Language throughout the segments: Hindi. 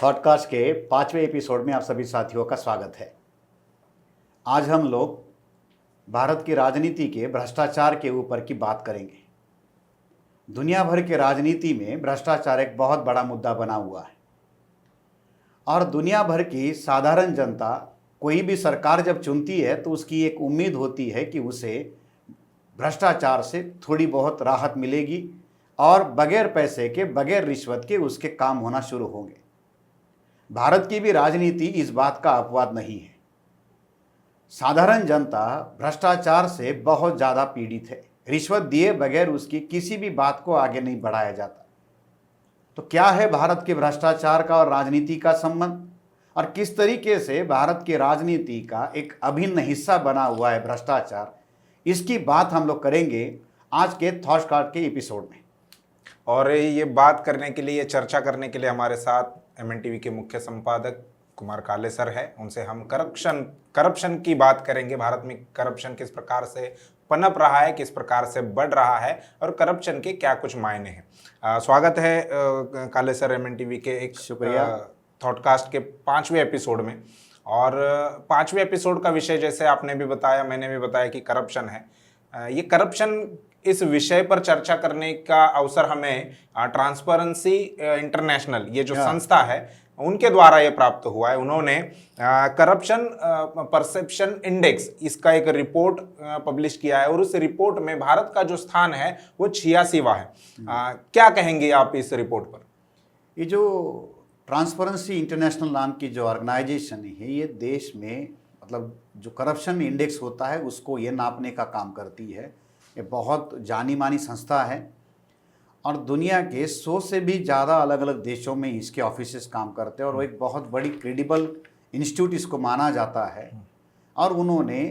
पॉडकास्ट के 5वें एपिसोड में आप सभी साथियों का स्वागत है। आज हम लोग भारत की राजनीति के भ्रष्टाचार के ऊपर की बात करेंगे। दुनिया भर के राजनीति में भ्रष्टाचार एक बहुत बड़ा मुद्दा बना हुआ है और दुनिया भर की साधारण जनता कोई भी सरकार जब चुनती है तो उसकी एक उम्मीद होती है कि उसे भ्रष्टाचार से थोड़ी बहुत राहत मिलेगी और बगैर पैसे के, बगैर रिश्वत के उसके काम होना शुरू होंगे। भारत की भी राजनीति इस बात का अपवाद नहीं है। साधारण जनता भ्रष्टाचार से बहुत ज़्यादा पीड़ित है। रिश्वत दिए बगैर उसकी किसी भी बात को आगे नहीं बढ़ाया जाता। तो क्या है भारत के भ्रष्टाचार का और राजनीति का संबंध, और किस तरीके से भारत की राजनीति का एक अभिन्न हिस्सा बना हुआ है भ्रष्टाचार, इसकी बात हम लोग करेंगे आज के थॉटकास्ट के एपिसोड में। और ये बात करने के लिए, ये चर्चा करने के लिए हमारे साथ MNTV के मुख्य संपादक कुमार काले सर है। उनसे हम करप्शन की बात करेंगे। भारत में करप्शन किस प्रकार से पनप रहा है, किस प्रकार से बढ़ रहा है और करप्शन के क्या कुछ मायने हैं। स्वागत है काले सर MNTV के एक शुक्रिया थॉटकास्ट के 5वें एपिसोड में। और 5वें एपिसोड का विषय जैसे आपने भी बताया, मैंने भी बताया कि करप्शन है। ये करप्शन, इस विषय पर चर्चा करने का अवसर हमें ट्रांसपेरेंसी इंटरनेशनल, ये जो संस्था है, उनके द्वारा ये प्राप्त हुआ है। उन्होंने करप्शन परसेप्शन इंडेक्स, इसका एक रिपोर्ट पब्लिश किया है और उस रिपोर्ट में भारत का जो स्थान है वो 86वां है। क्या कहेंगे आप इस रिपोर्ट पर? ये जो ट्रांसपेरेंसी इंटरनेशनल नाम की जो ऑर्गेनाइजेशन है, ये देश में मतलब जो करप्शन इंडेक्स होता है उसको ये नापने का काम करती है। ये बहुत जानी मानी संस्था है और दुनिया के 100 से भी ज़्यादा अलग अलग देशों में इसके ऑफिसेस काम करते हैं और वो एक बहुत बड़ी क्रेडिबल इंस्टीट्यूट इसको माना जाता है। और उन्होंने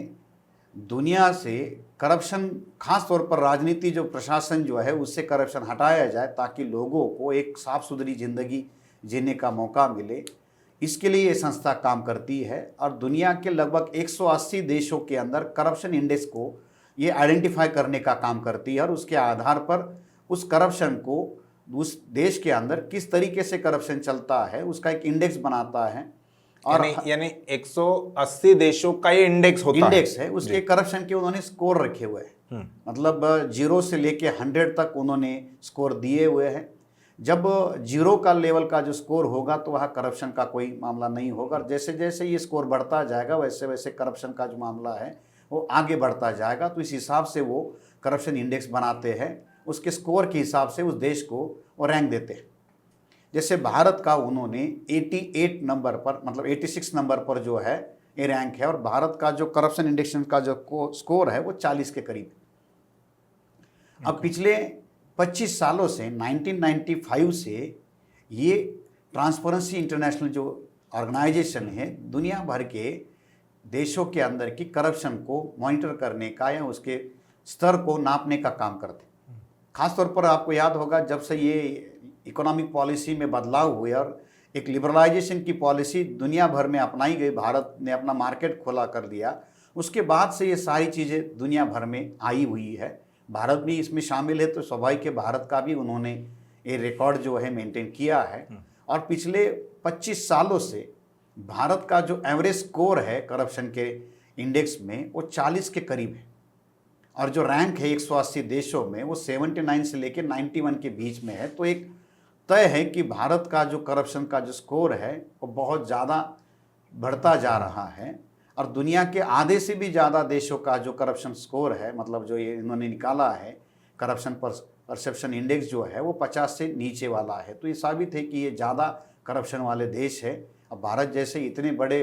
दुनिया से करप्शन, खास तौर पर राजनीति, जो प्रशासन जो है, उससे करप्शन हटाया जाए ताकि लोगों को एक साफ सुथरी ज़िंदगी जीने का मौका मिले, इसके लिए ये संस्था काम करती है। और दुनिया के लगभग 180 देशों के अंदर करप्शन इंडेक्स को ये आइडेंटिफाई करने का काम करती है और उसके आधार पर उस करप्शन को, उस देश के अंदर किस तरीके से करप्शन चलता है, उसका एक इंडेक्स बनाता है। और यानी 180 देशों का ये इंडेक्स है। उसके करप्शन के उन्होंने स्कोर रखे हुए हैं, मतलब 0 से लेके 100 तक उन्होंने स्कोर दिए हुए हैं। जब 0 का लेवल का जो स्कोर होगा तो वहाँ करप्शन का कोई मामला नहीं होगा, और जैसे जैसे ये स्कोर बढ़ता जाएगा वैसे वैसे करप्शन का जो मामला है वो आगे बढ़ता जाएगा। तो इस हिसाब से वो करप्शन इंडेक्स बनाते हैं, उसके स्कोर के हिसाब से उस देश को वो रैंक देते हैं। जैसे भारत का उन्होंने 88 नंबर पर, मतलब 86 नंबर पर जो है ये रैंक है, और भारत का जो करप्शन इंडेक्स का जो स्कोर है वो 40 के करीब। अब पिछले 25 सालों से, 1995 से ये ट्रांसपेरेंसी इंटरनेशनल जो ऑर्गेनाइजेशन है दुनिया भर के देशों के अंदर की करप्शन को मॉनिटर करने का या उसके स्तर को नापने का काम करते हैं। खासतौर पर आपको याद होगा, जब से ये इकोनॉमिक पॉलिसी में बदलाव हुए और एक लिबरलाइजेशन की पॉलिसी दुनिया भर में अपनाई गई, भारत ने अपना मार्केट खोला कर दिया, उसके बाद से ये सारी चीज़ें दुनिया भर में आई हुई है। भारत भी इसमें शामिल है, तो स्वाभाविक है भारत का भी उन्होंने ये रिकॉर्ड जो है मेंटेन किया है। और पिछले 25 सालों से भारत का जो एवरेज स्कोर है करप्शन के इंडेक्स में वो 40 के करीब है, और जो रैंक है 180 देशों में वो 79 से लेकर 91 के बीच में है। तो एक तय है कि भारत का जो करप्शन का जो स्कोर है वो बहुत ज़्यादा बढ़ता जा रहा है, और दुनिया के आधे से भी ज़्यादा देशों का जो करप्शन स्कोर है, मतलब जो ये इन्होंने निकाला है करप्शन परसेप्शन इंडेक्स जो है वो 50 से नीचे वाला है। तो ये साबित है कि ये ज़्यादा करप्शन वाले देश है। अब भारत जैसे इतने बड़े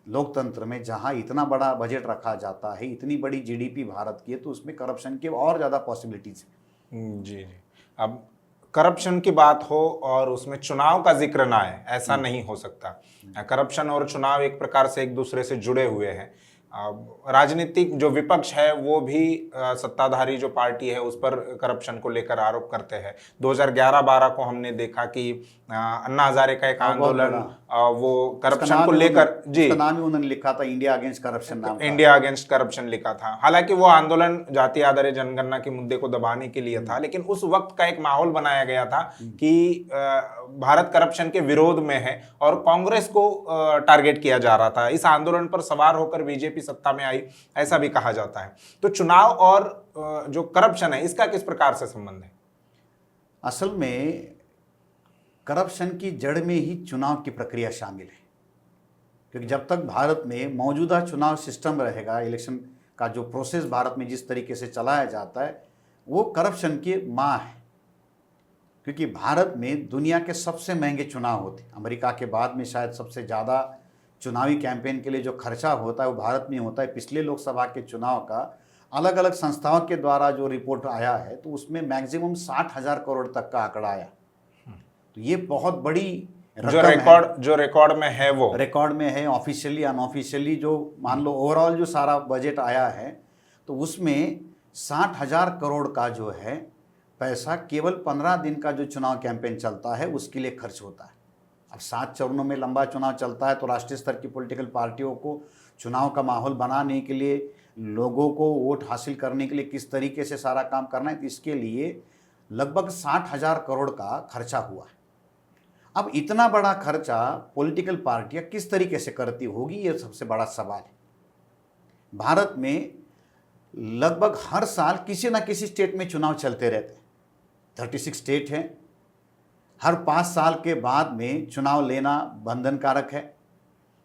लोकतंत्र में जहाँ इतना बड़ा बजट रखा जाता है, इतनी बड़ी GDP भारत की है, तो उसमें करप्शन के और ज़्यादा पॉसिबिलिटीज़ हैं। जी। अब करप्शन की बात हो और उसमें चुनाव का जिक्र ना आए, ऐसा नहीं हो सकता। करप्शन और चुनाव एक प्रकार से एक दूसरे से जुड़े हुए हैं। राजनीतिक जो विपक्ष है वो भी सत्ताधारी जो पार्टी है उस पर करप्शन को लेकर आरोप करते हैं। 2011-12 को हमने देखा कि अन्ना हजारे का एक आंदोलन वो करप्शन को लेकर, जी, उसका नाम ही उन्होंने लिखा था, इंडिया अगेंस्ट करप्शन नाम था। इंडिया अगेंस्ट करप्शन लिखा था। हालांकि वो आंदोलन जाति आधारित जनगणना के मुद्दे को दबाने के लिए था, लेकिन उस वक्त का एक माहौल बनाया गया था कि भारत करप्शन के विरोध में है और कांग्रेस को टारगेट किया जा रहा था। इस आंदोलन पर सवार होकर बीजेपी सत्ता में आई, ऐसा भी कहा जाता है। तो चुनाव और जो करप्शन है इसका किस प्रकार से संबंध है? असल में करप्शन की जड़ में ही चुनाव की प्रक्रिया शामिल है, क्योंकि जब तक भारत में मौजूदा चुनाव सिस्टम रहेगा, इलेक्शन का जो प्रोसेस भारत में जिस तरीके से चलाया जाता है वो करप्शन की माँ है। क्योंकि भारत में दुनिया के सबसे महंगे चुनाव होते हैं, अमेरिका के बाद में शायद सबसे ज़्यादा चुनावी कैंपेन के लिए जो खर्चा होता है वो भारत में होता है। पिछले लोकसभा के चुनाव का अलग अलग संस्थाओं के द्वारा जो रिपोर्ट आया है तो उसमें मैक्सिमम 60,000 करोड़ तक का आंकड़ा आया। तो ये बहुत बड़ी जो रिकॉर्ड में है, वो रिकॉर्ड में है, ऑफिशियली अनऑफिशियली जो मान लो ओवरऑल जो सारा बजट आया है तो उसमें 60,000 करोड़ का जो है पैसा केवल 15 दिन का जो चुनाव कैंपेन चलता है उसके लिए खर्च होता है। अब 7 चरणों में लंबा चुनाव चलता है तो राष्ट्रीय स्तर की पॉलिटिकल पार्टियों को चुनाव का माहौल बनाने के लिए, लोगों को वोट हासिल करने के लिए किस तरीके से सारा काम करना है, तो इसके लिए लगभग 60,000 करोड़ का खर्चा हुआ है। अब इतना बड़ा खर्चा पॉलिटिकल पार्टियां किस तरीके से करती होगी, ये सबसे बड़ा सवाल है। भारत में लगभग हर साल किसी न किसी स्टेट में चुनाव चलते रहते हैं। 36 स्टेट हैं। हर 5 साल के बाद में चुनाव लेना बंधनकारक है।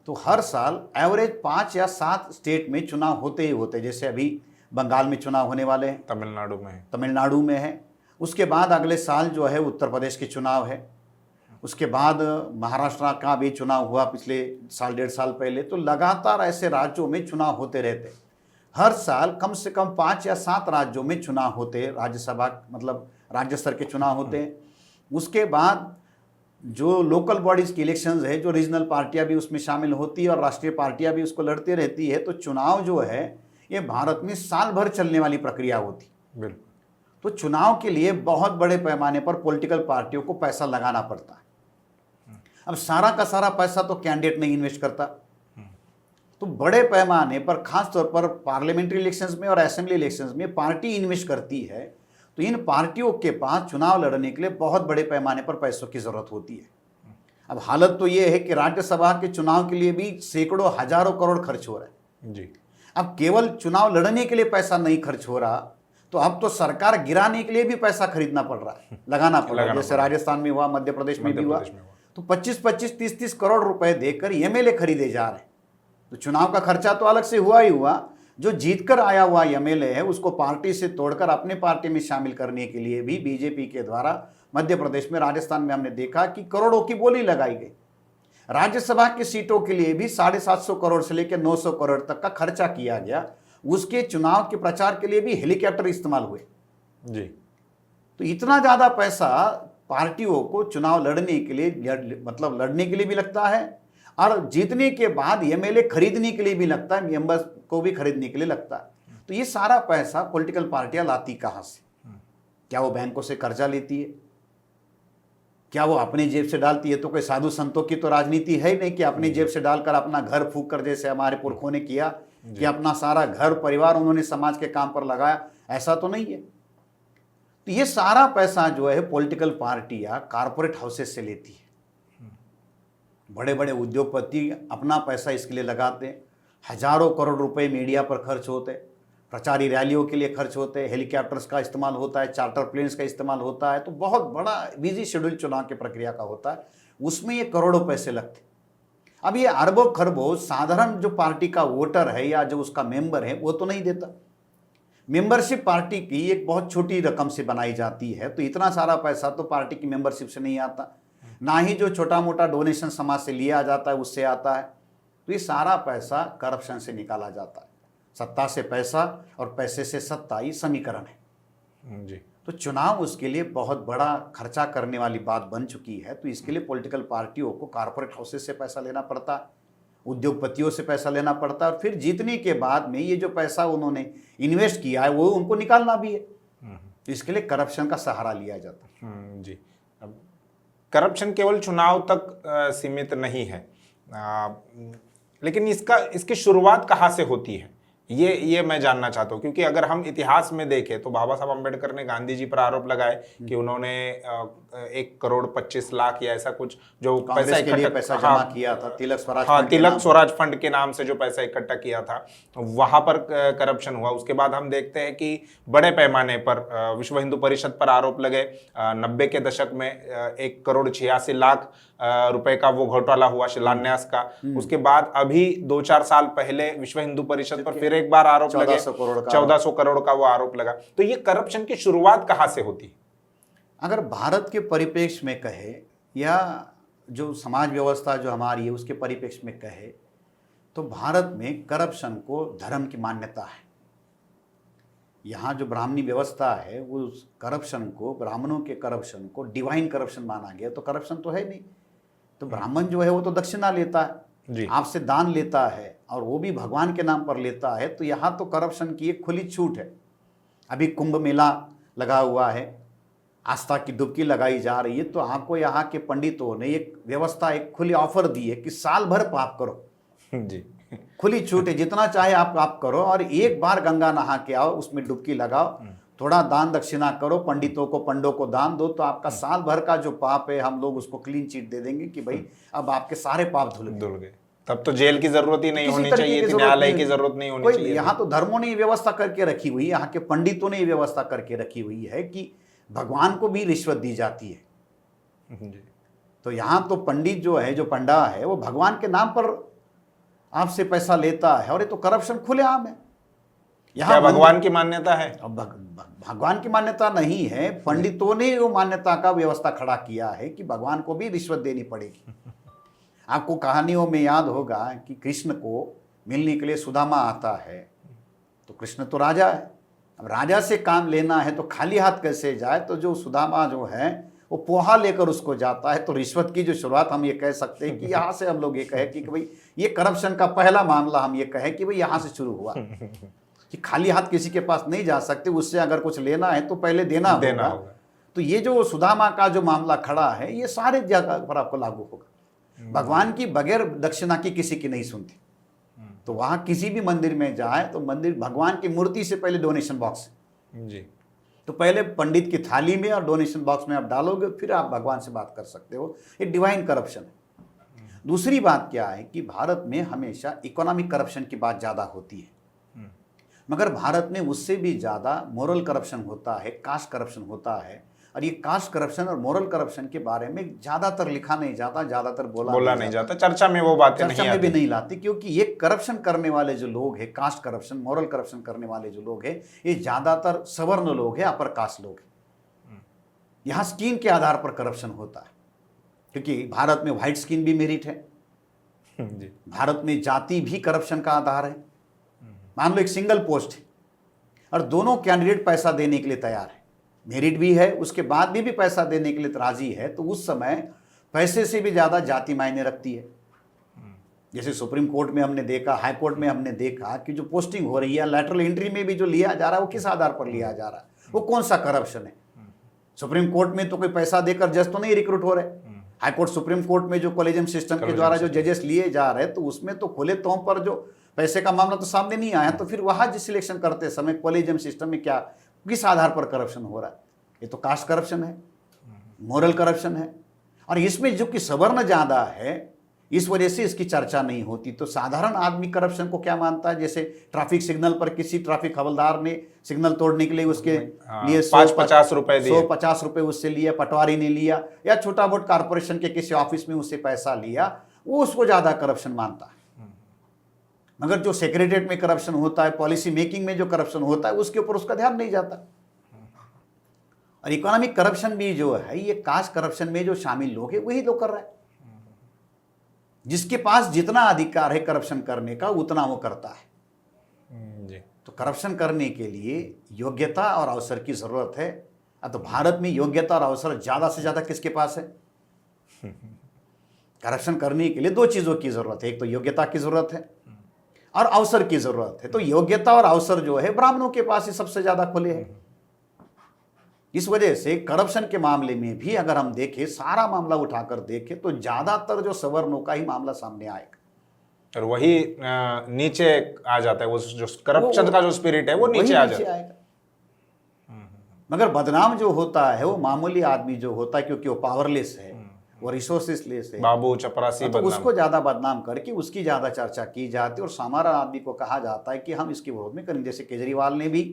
तो हर साल एवरेज 5 या 7 स्टेट में चुनाव होते ही होते। जैसे अभी बंगाल में चुनाव होने वाले हैं, तमिलनाडु में है। उसके बाद अगले साल जो है उत्तर प्रदेश के चुनाव है। उसके बाद महाराष्ट्र का भी चुनाव हुआ पिछले साल, 1.5 साल पहले। तो लगातार ऐसे राज्यों में चुनाव होते रहते। हर साल कम से कम 5 या 7 राज्यों में चुनाव होते, राज्यसभा मतलब राज्य स्तर के चुनाव होते हैं। उसके बाद जो लोकल बॉडीज़ की इलेक्शंस है, जो रीजनल पार्टियां भी उसमें शामिल होती है और राष्ट्रीय पार्टियां भी उसको लड़ती रहती है। तो चुनाव जो है ये भारत में साल भर चलने वाली प्रक्रिया होती। बिल्कुल। तो चुनाव के लिए बहुत बड़े पैमाने पर पॉलिटिकल पार्टियों को पैसा लगाना पड़ता है। अब सारा का सारा पैसा तो कैंडिडेट नहीं इन्वेस्ट करता। तो बड़े पैमाने पर खास तौर पर पार्लियामेंट्री इलेक्शंस में और असेंबली इलेक्शंस में पार्टी इन्वेस्ट करती है। तो इन पार्टियों के पास चुनाव लड़ने के लिए बहुत बड़े पैमाने पर पैसों की जरूरत होती है। अब हालत तो ये है कि राज्यसभा के चुनाव के लिए भी सैकड़ों हजारों करोड़ खर्च हो रहा है जी। अब केवल चुनाव लड़ने के लिए पैसा नहीं खर्च हो रहा, तो अब तो सरकार गिराने के लिए भी पैसा खरीदना पड़ रहा है, लगाना पड़ रहा है। जैसे राजस्थान में हुआ, मध्य प्रदेश में भी हुआ। तो 25-25, 30-30 करोड़ रुपए देकर एमएलए खरीदे जा रहे हैं। तो चुनाव का खर्चा तो अलग से हुआ ही हुआ, जो जीतकर आया हुआ एमएलए है उसको पार्टी से तोड़कर अपने पार्टी में शामिल करने के लिए भी बीजेपी के द्वारा मध्य प्रदेश में, राजस्थान में हमने देखा कि करोड़ों की बोली लगाई गई। राज्यसभा की सीटों के लिए भी 750 करोड़ से लेकर 900 करोड़ तक का खर्चा किया गया। उसके चुनाव के प्रचार के लिए भी हेलीकॉप्टर इस्तेमाल हुए जी। तो इतना ज्यादा पैसा पार्टियों को चुनाव लड़ने के लिए, मतलब लड़ने के लिए भी लगता है और जीतने के बाद एमएलए खरीदने के लिए भी लगता है, मेंबर्स को भी खरीदने के लिए लगता है। तो ये सारा पैसा पॉलिटिकल पार्टियां लाती कहां से? क्या वो बैंकों से कर्जा लेती है? क्या वो अपनी जेब से डालती है? तो कोई साधु संतों की तो राजनीति है ही नहीं कि अपनी जेब से डालकर अपना घर फूंक कर, जैसे हमारे पुरखों ने किया कि अपना सारा घर परिवार उन्होंने समाज के काम पर लगाया। ऐसा तो नहीं है। तो ये सारा पैसा जो है पॉलिटिकल पार्टियां कारपोरेट हाउसेस से लेती है। बड़े बड़े उद्योगपति अपना पैसा इसके लिए लगाते हैं। हजारों करोड़ रुपए मीडिया पर खर्च होते हैं, प्रचारी रैलियों के लिए खर्च होते हैं, हेलीकॉप्टर्स का इस्तेमाल होता है, चार्टर प्लेन्स का इस्तेमाल होता है। तो बहुत बड़ा बिजी शेड्यूल चुनाव की प्रक्रिया का होता है, उसमें ये करोड़ों पैसे लगते। अब ये अरबों खरबों साधारण जो पार्टी का वोटर है या जो उसका मेंबर है वो तो नहीं देता। मेंबरशिप पार्टी की एक बहुत छोटी रकम से बनाई जाती है। तो इतना सारा पैसा तो पार्टी की मेंबरशिप से नहीं आता, ना ही जो छोटा मोटा डोनेशन समाज से लिया जाता है उससे आता है। तो ये सारा पैसा करप्शन से निकाला जाता है। सत्ता से पैसा और पैसे से सत्ता, ये समीकरण है जी। तो चुनाव उसके लिए बहुत बड़ा खर्चा करने वाली बात बन चुकी है। तो इसके लिए पॉलिटिकल पार्टियों को कारपोरेट हाउसेस से पैसा लेना पड़ता है। उद्योगपतियों से पैसा लेना पड़ता है, और फिर जीतने के बाद में ये जो पैसा उन्होंने इन्वेस्ट किया है वो उनको निकालना भी है। तो इसके लिए करप्शन का सहारा लिया जाता है। जी। अब करप्शन केवल चुनाव तक सीमित नहीं है, लेकिन इसकी शुरुआत कहाँ से होती है, ये मैं जानना चाहता हूँ। क्योंकि अगर हम इतिहास में देखें तो बाबा साहब अम्बेडकर ने गांधी जी पर आरोप लगाए कि उन्होंने 1,25,00,000 या ऐसा कुछ जो कांग्रेस के लिए पैसा जमा किया था, तिलक स्वराज फंड के तिलक नाम स्वराज फंड के नाम से जो पैसा इकट्ठा किया था, वहां पर करप्शन हुआ। उसके बाद हम देखते हैं कि बड़े पैमाने पर विश्व हिंदू परिषद पर आरोप लगे। 90 के दशक में 1,86,00,000 रुपए का वो घोटाला हुआ शिलान्यास का। उसके बाद अभी 2-4 साल पहले विश्व हिंदू परिषद पर फिर एक बार आरोप लगे, 1400 करोड़ का वो आरोप लगा। तो ये करप्शन की शुरुआत कहाँ से होती है? अगर भारत के परिप्रेक्ष्य में कहे या जो समाज व्यवस्था जो हमारी है उसके परिप्रेक्ष्य में कहे तो भारत में करप्शन को धर्म की मान्यता है। यहाँ जो ब्राह्मणी व्यवस्था है वो उस करप्शन को, ब्राह्मणों के करप्शन को डिवाइन करप्शन माना गया। तो करप्शन तो है नहीं। तो ब्राह्मण जो है वो तो दक्षिणा लेता है, आपसे दान लेता है, और वो भी भगवान के नाम पर लेता है। तो यहाँ तो करप्शन की एक खुली छूट है। अभी कुंभ मेला लगा हुआ है, आस्था की डुबकी लगाई जा रही है। तो आपको यहाँ के पंडितों ने एक व्यवस्था, एक खुली ऑफर दी है कि साल भर पाप करो जी, खुली छूट है, जितना चाहे आप पाप करो, और एक बार गंगा नहा के आओ, उसमें डुबकी लगाओ, थोड़ा दान दक्षिणा करो, पंडितों को पंडों को दान दो, तो आपका साल भर का जो पाप है हम लोग उसको क्लीन चिट दे देंगे कि भाई अब आपके सारे पाप धुल गए। तब तो जेल की जरूरत ही नहीं होनी चाहिए थी, न्यायालय की जरूरत नहीं होनी चाहिए। यहाँ तो धर्मों ने ये व्यवस्था करके रखी हुई है, यहाँ के पंडितों ने ये व्यवस्था करके रखी हुई है कि भगवान को भी रिश्वत दी जाती है। तो यहाँ तो पंडित जो है, जो पंडा है, वो भगवान के नाम पर आपसे पैसा लेता है, और ये तो करप्शन खुलेआम है। यहाँ भगवान की मान्यता है? भगवान की मान्यता नहीं है, पंडितों ने वो मान्यता का व्यवस्था खड़ा किया है कि भगवान को भी रिश्वत देनी पड़ेगी। आपको कहानियों में याद होगा कि कृष्ण को मिलने के लिए सुदामा आता है। तो कृष्ण तो राजा है, अब राजा से काम लेना है तो खाली हाथ कैसे जाए। तो जो सुदामा जो है वो पोहा लेकर उसको जाता है। तो रिश्वत की जो शुरुआत हम ये कह सकते हैं कि यहाँ से हम लोग ये कहे कि भाई ये करप्शन का पहला मामला हम ये कहें कि भाई यहाँ से शुरू हुआ कि खाली हाथ किसी के पास नहीं जा सकते, उससे अगर कुछ लेना है तो पहले देना होगा। तो ये जो सुदामा का जो मामला खड़ा है ये सारे जगह पर आपको लागू होगा। भगवान की बगैर दक्षिणा की किसी की नहीं सुनती। तो वहाँ किसी भी मंदिर में जाए तो मंदिर भगवान की मूर्ति से पहले डोनेशन बॉक्स जी, तो पहले पंडित की थाली में और डोनेशन बॉक्स में आप डालोगे, फिर आप भगवान से बात कर सकते हो। ये डिवाइन करप्शन है। दूसरी बात क्या है कि भारत में हमेशा इकोनॉमिक करप्शन की बात ज़्यादा होती है, मगर भारत में उससे भी ज़्यादा मोरल करप्शन होता है, कास्ट करप्शन होता है। और ये कास्ट करप्शन और मोरल करप्शन के बारे में ज़्यादातर लिखा नहीं जाता, ज़्यादातर बोला नहीं जाता, चर्चा में वो बातें चर्चा में भी नहीं लाती। क्योंकि ये करप्शन करने वाले जो लोग हैं, कास्ट करप्शन, मोरल करप्शन करने वाले जो लोग हैं, ये ज़्यादातर सवर्ण लोग हैं, अपर कास्ट लोग हैं। यहाँ स्किन के आधार पर करप्शन होता है, क्योंकि भारत में व्हाइट स्किन भी मेरिट है। भारत में जाति भी करप्शन का आधार है। मान लो एक सिंगल पोस्ट है और दोनों कैंडिडेट पैसा देने के लिए तैयार है, मेरिट भी है, उसके बाद भी पैसा देने के लिए राजी है, तो उस समय पैसे से भी ज़्यादा जाति मायने रखती है। जैसे सुप्रीम कोर्ट में हमने देखा, हाई कोर्ट में हमने देखा कि जो पोस्टिंग हो रही है, लैटरल एंट्री में भी जो लिया जा रहा है वो किस आधार पर लिया जा रहा है, वो कौन सा करप्शन है। सुप्रीम कोर्ट में तो कोई पैसा देकर जज तो नहीं रिक्रूट हो रहे। हाई कोर्ट, सुप्रीम कोर्ट में जो कॉलेजियम सिस्टम के द्वारा जो जजेस लिए जा रहे हैं, तो उसमें तो खुले तौर पर जो पैसे का मामला तो सामने नहीं आया। तो फिर वहाँ जो सिलेक्शन करते समय कॉलेजियम सिस्टम में क्या, किस आधार पर करप्शन हो रहा है? ये तो कास्ट करप्शन है, मोरल करप्शन है। और इसमें जो कि सवर्ण ज़्यादा है, इस वजह से इसकी चर्चा नहीं होती। तो साधारण आदमी करप्शन को क्या मानता है? जैसे ट्रैफिक सिग्नल पर किसी ट्रैफिक हवलदार ने सिग्नल तोड़ने के लिए उसके लिए 50 रुपए दिए, 150 रुपए उससे लिया, पटवारी ने लिया, या छोटा मोटा कारपोरेशन के किसी ऑफिस में उससे पैसा लिया, वो उसको ज़्यादा करप्शन मानता है। मगर जो सेक्रेटरीट में करप्शन होता है, पॉलिसी मेकिंग में जो करप्शन होता है, उसके ऊपर उसका ध्यान नहीं जाता। और इकोनॉमिक करप्शन भी जो है, ये कास्ट करप्शन में जो शामिल लोग हैं वही लोग कर रहे हैं। जिसके पास जितना अधिकार है करप्शन करने का, उतना वो करता है। जी। तो करप्शन करने के लिए योग्यता और अवसर की जरूरत है। तो भारत में योग्यता और अवसर ज्यादा से ज्यादा किसके पास है? करप्शन करने के लिए दो चीज़ों की ज़रूरत है, एक तो योग्यता की ज़रूरत है और अवसर की ज़रूरत है। तो योग्यता और अवसर जो है ब्राह्मणों के पास ही सबसे ज़्यादा खुले हैं। इस वजह से करप्शन के मामले में भी अगर हम देखें, सारा मामला उठाकर देखें, तो ज़्यादातर जो सवर्णों का ही मामला सामने आएगा और वही नीचे आ जाता है, वो जो करप्शन का जो स्पिरिट है वो वही नीचे आ जाता है। आएगा। मगर बदनाम जो होता है वो मामूली आदमी जो होता है, क्योंकि वो पावरलेस है, वो रिसोर्सेस लेस है, बाबू चपरासी तो बदनाम। उसको ज़्यादा बदनाम करके उसकी ज़्यादा चर्चा की जाती है और सामान्य आदमी को कहा जाता है कि हम इसके विरोध में करेंगे। जैसे केजरीवाल ने भी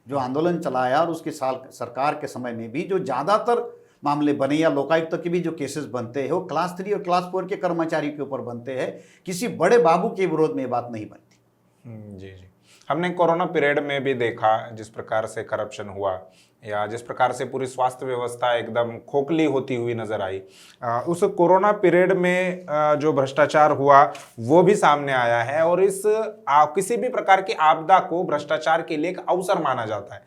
जो आंदोलन चलाया और उसके साल सरकार के समय में भी जो ज़्यादातर मामले बने या लोकायुक्त के भी जो केसेस बनते हैं वो क्लास 3 और क्लास 4 के कर्मचारी के ऊपर बनते हैं, किसी बड़े बाबू के विरोध में ये बात नहीं बनती। जी जी, हमने कोरोना पीरियड में भी देखा जिस प्रकार से करप्शन हुआ या जिस प्रकार से पूरी स्वास्थ्य व्यवस्था एकदम खोखली होती हुई नजर आई। उस कोरोना पीरियड में जो भ्रष्टाचार हुआ वो भी सामने आया है और किसी भी प्रकार की आपदा को भ्रष्टाचार के लिए एक अवसर माना जाता है।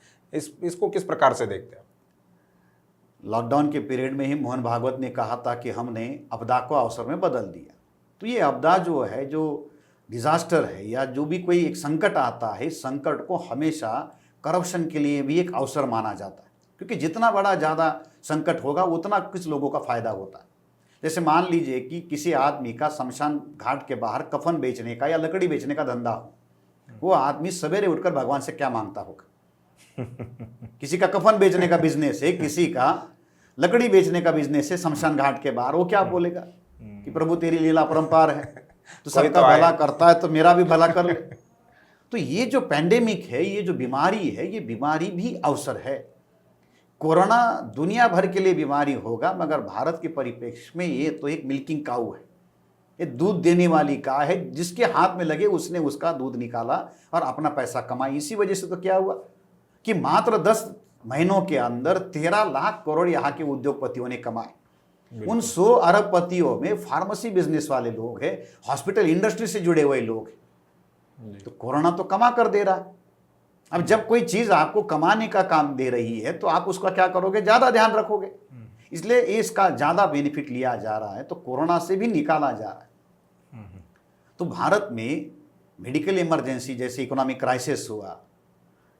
इसको किस प्रकार से देखते हैं? लॉकडाउन के पीरियड में ही मोहन भागवत ने कहा था कि हमने आपदा को अवसर में बदल दिया। तो ये आपदा जो है, जो डिजास्टर है या जो भी कोई एक संकट आता है, इस संकट को हमेशा करप्शन के लिए भी एक अवसर माना जाता है, क्योंकि जितना बड़ा ज़्यादा संकट होगा उतना कुछ लोगों का फायदा होता है। जैसे मान लीजिए कि किसी आदमी का शमशान घाट के बाहर कफन बेचने का या लकड़ी बेचने का धंधा हो, वो आदमी सवेरे उठकर भगवान से क्या मांगता होगा? किसी का कफन बेचने का बिजनेस है, किसी का लकड़ी बेचने का बिजनेस है शमशान घाट के बाहर, वो क्या बोलेगा कि प्रभु तेरी लीला अपरंपार है, तो सबका भला करता है तो मेरा भी भला कर ले। तो ये जो पैंडेमिक है, ये जो बीमारी है, ये बीमारी भी अवसर है। कोरोना दुनिया भर के लिए बीमारी होगा, मगर भारत के परिप्रेक्ष्य में ये तो एक मिल्किंग काऊ है, ये दूध देने वाली गाय है, जिसके हाथ में लगे उसने उसका दूध निकाला और अपना पैसा कमाई। इसी वजह से तो क्या हुआ कि मात्र 10 महीनों के अंदर 13 लाख करोड़ यहाँ के उद्योगपतियों ने कमाए। उन 100 अरबपतियों में फार्मेसी बिजनेस वाले लोग हैं, हॉस्पिटल इंडस्ट्री से जुड़े हुए लोग हैं। तो कोरोना तो कमा कर दे रहा है। अब जब कोई चीज आपको कमाने का काम दे रही है तो आप उसका क्या करोगे? ज्यादा ध्यान रखोगे। इसलिए इसका ज्यादा बेनिफिट लिया जा रहा है, तो कोरोना से भी निकाला जा रहा है। तो भारत में मेडिकल इमरजेंसी जैसे इकोनॉमिक क्राइसिस हुआ,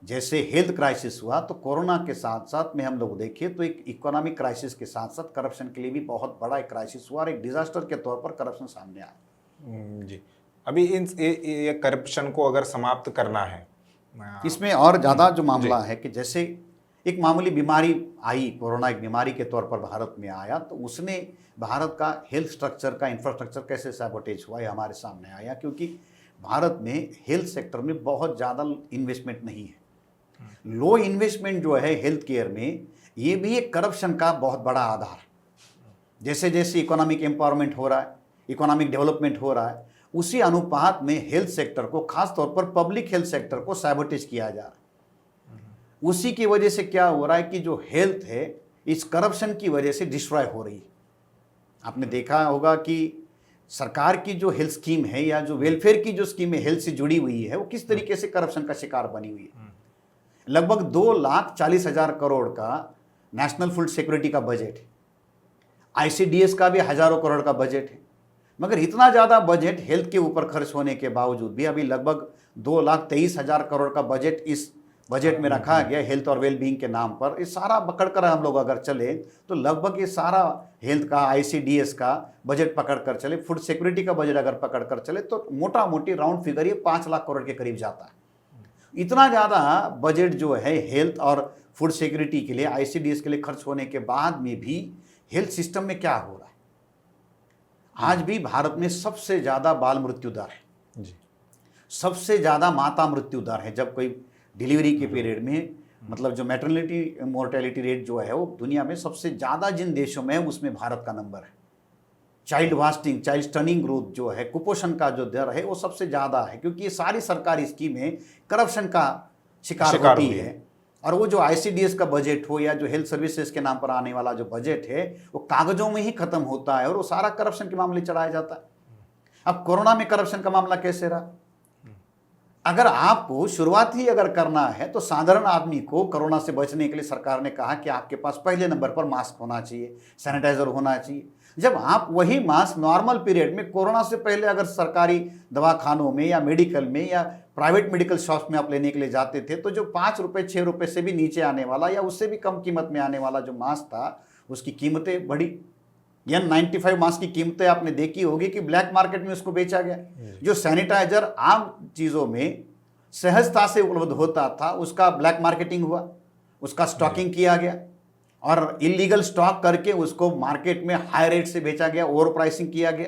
जैसे हेल्थ क्राइसिस हुआ, तो कोरोना के साथ साथ में हम लोग देखें तो एक इकोनॉमिक क्राइसिस के साथ साथ करप्शन के लिए भी बहुत बड़ा एक क्राइसिस हुआ और एक डिजास्टर के तौर पर करप्शन सामने आया। जी, अभी ये करप्शन को अगर समाप्त करना है, इसमें और ज़्यादा जो मामला है कि जैसे एक मामूली बीमारी आई, कोरोना एक बीमारी के तौर पर भारत में आया, तो उसने भारत का हेल्थ स्ट्रक्चर का इंफ्रास्ट्रक्चर कैसे सैबोटेज हुआ ये हमारे सामने आया, क्योंकि भारत में हेल्थ सेक्टर में बहुत ज़्यादा इन्वेस्टमेंट नहीं है। लो इन्वेस्टमेंट जो है हेल्थ केयर में, ये भी एक करप्शन का बहुत बड़ा आधार। जैसे जैसे इकोनॉमिक एम्पावरमेंट हो रहा है, इकोनॉमिक डेवलपमेंट हो रहा है, उसी अनुपात में हेल्थ सेक्टर को, खास तौर पर पब्लिक हेल्थ सेक्टर को सैबोटेज किया जा रहा है। उसी की वजह से क्या हो रहा है कि जो हेल्थ है इस करप्शन की वजह से डिस्ट्रॉय हो रही है। आपने देखा होगा कि सरकार की जो हेल्थ स्कीम है या जो वेलफेयर की जो स्कीम है हेल्थ से जुड़ी हुई है, वो किस तरीके से करप्शन का शिकार बनी हुई है। लगभग 2,40,000 करोड़ का नेशनल फूड सिक्योरिटी का बजट है, ICDS का भी हजारों करोड़ का बजट है, मगर इतना ज़्यादा बजट हेल्थ के ऊपर खर्च होने के बावजूद भी अभी लगभग 2,23,000 करोड़ का बजट इस बजट में रखा गया हेल्थ और वेलबींग के नाम पर। ये सारा पकड़कर हम लोग अगर चले तो लगभग ये सारा हेल्थ का, ICDS का बजट पकड़ कर चले, फूड सिक्योरिटी का बजट अगर पकड़ कर चले तो मोटा मोटी राउंड फिगर ये 5 लाख करोड़ के करीब जाता है। इतना ज़्यादा बजट जो है हेल्थ और फूड सिक्योरिटी के लिए, ICDS के लिए खर्च होने के बाद में भी हेल्थ सिस्टम में क्या हो रहा है? आज भी भारत में सबसे ज़्यादा बाल मृत्यु दर है जी, सबसे ज़्यादा माता मृत्यु दर है। जब कोई डिलीवरी के पीरियड में, मतलब जो मैटरनिटी मोर्टेलिटी रेट जो है वो दुनिया में सबसे ज़्यादा जिन देशों में है उसमें भारत का नंबर है। Child wasting, child stunning growth जो है, कुपोषण का जो दर है वो सबसे ज़्यादा है, क्योंकि ये सारी सरकारी स्कीमें करप्शन का शिकार होती है। और वो जो ICDS का बजट हो या जो हेल्थ सर्विसेज के नाम पर आने वाला जो बजट है वो कागजों में ही खत्म होता है और वो सारा करप्शन के मामले चढ़ाया जाता है। अब कोरोना में करप्शन का मामला कैसे रहा? अगर आपको शुरुआत ही अगर करना है तो साधारण आदमी को कोरोना से बचने के लिए सरकार ने कहा कि आपके पास पहले नंबर पर मास्क होना चाहिए, सैनिटाइजर होना चाहिए। जब आप वही मास्क नॉर्मल पीरियड में कोरोना से पहले अगर सरकारी दवाखानों में या मेडिकल में या प्राइवेट मेडिकल शॉप में आप लेने के लिए जाते थे तो जो 5 रुपये 6 रुपये से भी नीचे आने वाला या उससे भी कम कीमत में आने वाला जो मास्क था उसकी कीमतें बढ़ी। N95 मास्क की कीमतें आपने देखी होगी कि ब्लैक मार्केट में उसको बेचा गया। जो सैनिटाइजर आम चीज़ों में सहजता से उपलब्ध होता था उसका ब्लैक मार्केटिंग हुआ, उसका स्टॉकिंग किया गया और इलीगल स्टॉक करके उसको मार्केट में हाई रेट से बेचा गया, ओवर प्राइसिंग किया गया।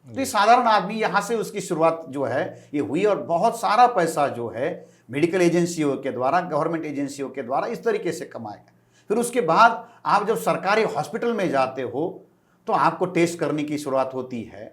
तो ये साधारण आदमी यहाँ से उसकी शुरुआत जो है ये हुई और बहुत सारा पैसा जो है मेडिकल एजेंसियों के द्वारा, गवर्नमेंट एजेंसियों के द्वारा इस तरीके से कमाया गया। फिर उसके बाद आप जब सरकारी हॉस्पिटल में जाते हो तो आपको टेस्ट करने की शुरुआत होती है।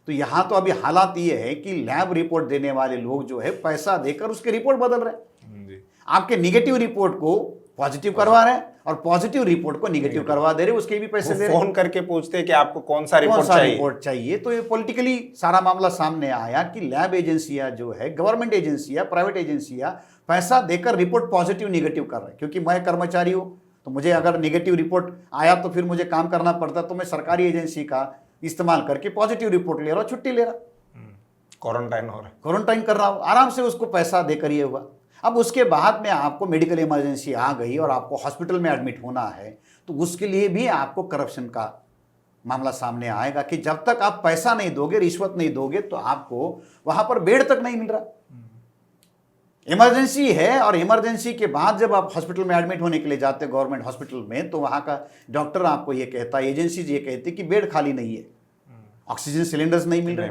तो यहाँ तो अभी हालात ये है कि लैब रिपोर्ट देने वाले लोग जो है पैसा देकर उसके रिपोर्ट बदल रहे हैं। आपके निगेटिव रिपोर्ट को पॉजिटिव करवा रहे हैं और पॉजिटिव रिपोर्ट को निगेटिव करवा दे रहे हैं, उसके भी पैसे दे रहे हैं। फोन करके पूछते हैं कि आपको कौन सा रिपोर्ट चाहिए। तो ये पॉलिटिकली सारा मामला सामने आया कि लैब एजेंसियां जो है, गवर्नमेंट एजेंसियां, प्राइवेट एजेंसियां पैसा देकर रिपोर्ट पॉजिटिव निगेटिव कर रहे हैं। क्योंकि मैं कर्मचारी हूं तो मुझे अगर निगेटिव रिपोर्ट आया तो फिर मुझे काम करना पड़ता, तो मैं सरकारी एजेंसी का इस्तेमाल करके पॉजिटिव रिपोर्ट ले रहा हूँ, छुट्टी ले रहा, क्वारंटाइन हो रहा है, क्वारंटाइन कर रहा हूँ, आराम से उसको पैसा देकर ये हुआ। अब उसके बाद में आपको मेडिकल इमरजेंसी आ गई और आपको हॉस्पिटल में एडमिट होना है तो उसके लिए भी आपको करप्शन का मामला सामने आएगा कि जब तक आप पैसा नहीं दोगे, रिश्वत नहीं दोगे तो आपको वहां पर बेड तक नहीं मिल रहा। इमरजेंसी है और इमरजेंसी के बाद जब आप हॉस्पिटल में एडमिट होने के लिए जाते हैं गवर्नमेंट हॉस्पिटल में तो वहाँ का डॉक्टर आपको ये कहता है, एजेंसी ये कहती है कि बेड खाली नहीं है, ऑक्सीजन सिलेंडर्स नहीं मिल रहे।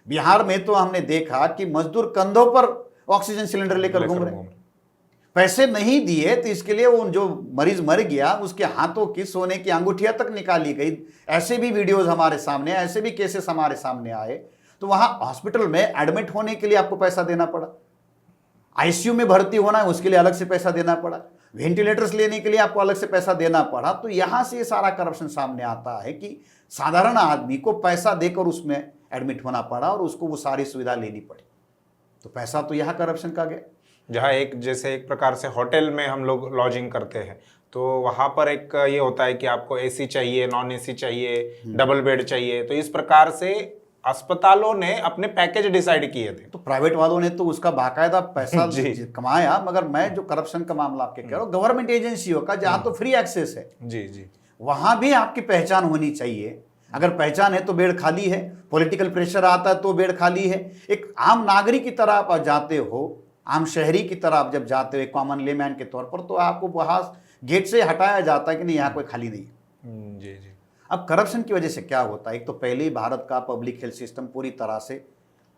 बिहार में तो हमने देखा कि मजदूर कंधों पर ऑक्सीजन सिलेंडर लेकर घूम रहे, पैसे नहीं दिए तो इसके लिए वो जो मरीज मर गया उसके हाथों की सोने की अंगूठियां तक निकाली गई। ऐसे भी वीडियोस हमारे सामने, ऐसे भी केसेस हमारे सामने आए। तो वहां हॉस्पिटल में एडमिट होने के लिए आपको पैसा देना पड़ा, आईसीयू में भर्ती होना है उसके लिए अलग से पैसा देना पड़ा, वेंटिलेटर्स लेने के लिए आपको अलग से पैसा देना पड़ा। तो यहां से ये सारा करप्शन सामने आता है कि साधारण आदमी को पैसा देकर उसमें एडमिट होना पड़ा और उसको वो सारी सुविधा लेनी पड़ी। तो पैसा तो यहाँ करप्शन का गया। जहाँ एक प्रकार से होटल में हम लोग लॉजिंग करते हैं तो वहाँ पर एक ये होता है कि आपको एसी चाहिए, नॉन एसी चाहिए, डबल बेड चाहिए। तो इस प्रकार से अस्पतालों ने अपने पैकेज डिसाइड किए थे। तो प्राइवेट वालों ने तो उसका बाकायदा पैसा कमाया। मगर मैं जो करप्शन का मामला आपके कह रहा हूँ, गवर्नमेंट एजेंसियों का जहाँ तो फ्री एक्सेस है, जी, वहां भी आपकी पहचान होनी चाहिए। अगर पहचान है तो बेड खाली है, पॉलिटिकल प्रेशर आता है तो बेड खाली है। एक आम नागरिक की तरह आप जाते हो, आम शहरी की तरह आप जब जाते हो एक कॉमन लेमैन के तौर पर, तो आपको वहां गेट से हटाया जाता है कि नहीं यहाँ कोई खाली नहीं है। जी। अब करप्शन की वजह से क्या होता है, एक तो पहले ही भारत का पब्लिक हेल्थ सिस्टम पूरी तरह से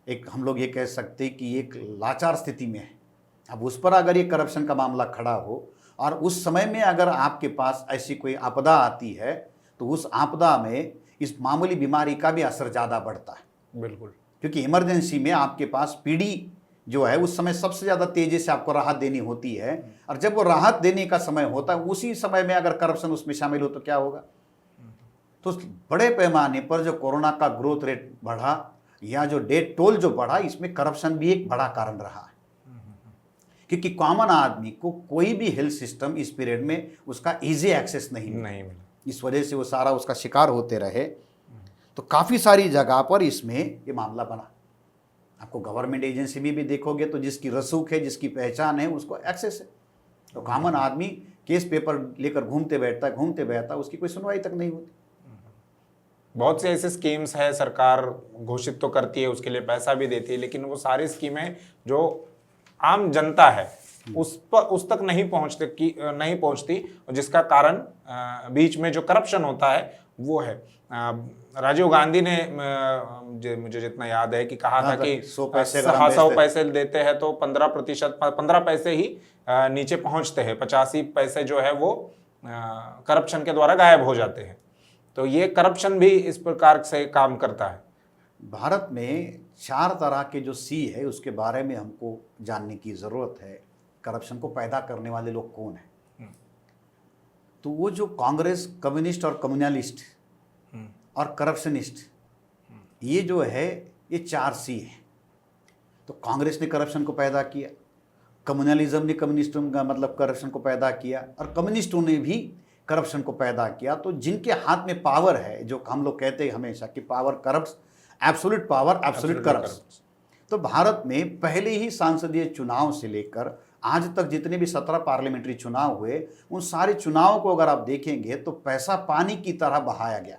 एक हम लोग ये कह सकते हैं कि एक लाचार स्थिति में है। अब उस पर अगर ये करप्शन का मामला खड़ा हो और उस समय में अगर आपके पास ऐसी कोई आपदा आती है तो उस आपदा में इस मामूली बीमारी का भी असर ज़्यादा बढ़ता है। बिल्कुल, क्योंकि इमरजेंसी में आपके पास पीडी जो है उस समय सबसे ज़्यादा तेज़ी से आपको राहत देनी होती है और जब वो राहत देने का समय होता है उसी समय में अगर करप्शन उसमें शामिल हो तो क्या होगा। तो बड़े पैमाने पर जो कोरोना का ग्रोथ रेट बढ़ा या जो डेथ टोल जो बढ़ा, इसमें करप्शन भी एक बड़ा कारण रहा है। क्योंकि कॉमन आदमी को कोई भी हेल्थ सिस्टम इस पीरियड में उसका इजी एक्सेस नहीं मिला, इस वजह से वो सारा उसका शिकार होते रहे। तो काफ़ी सारी जगह पर इसमें ये मामला बना। आपको गवर्नमेंट एजेंसी में भी देखोगे तो जिसकी रसूख है, जिसकी पहचान है, उसको एक्सेस है। तो कॉमन आदमी केस पेपर लेकर घूमते बैठता, उसकी कोई सुनवाई तक नहीं होती। बहुत से ऐसे स्कीम्स है, सरकार घोषित तो करती है, उसके लिए पैसा भी देती है, लेकिन वो सारी स्कीमें जो आम जनता है उस तक नहीं पहुंचती, जिसका कारण बीच में जो करप्शन होता है वो है। राजीव गांधी ने मुझे जितना याद है कि कहा था कि 100 पैसे देते हैं तो 15 पैसे ही नीचे पहुंचते हैं, 85 पैसे जो है वो करप्शन के द्वारा गायब हो जाते हैं। तो ये करप्शन भी इस प्रकार से काम करता है। भारत में 4 तरह के जो सी है उसके बारे में हमको जानने की ज़रूरत है। करप्शन को पैदा करने वाले लोग कौन हैं? तो वो जो कांग्रेस, कम्युनिस्ट और कम्युनलिस्ट और करप्शनिस्ट, ये जो है ये 4 सी है। तो कांग्रेस ने करप्शन को पैदा किया, कम्युनलिज्म ने कम्युनिस्टों का मतलब करप्शन को पैदा किया, और कम्युनिस्टों ने भी करप्शन को पैदा किया। तो जिनके हाथ में पावर है, जो हम लोग कहते हैं हमेशा कि power corrupts, absolute power absolute corrupts. तो भारत में पहले ही सांसदीय चुनाव से लेकर आज तक जितने भी 17 पार्लियामेंट्री चुनाव हुए, उन सारे चुनावों को अगर आप देखेंगे तो पैसा पानी की तरह बहाया गया।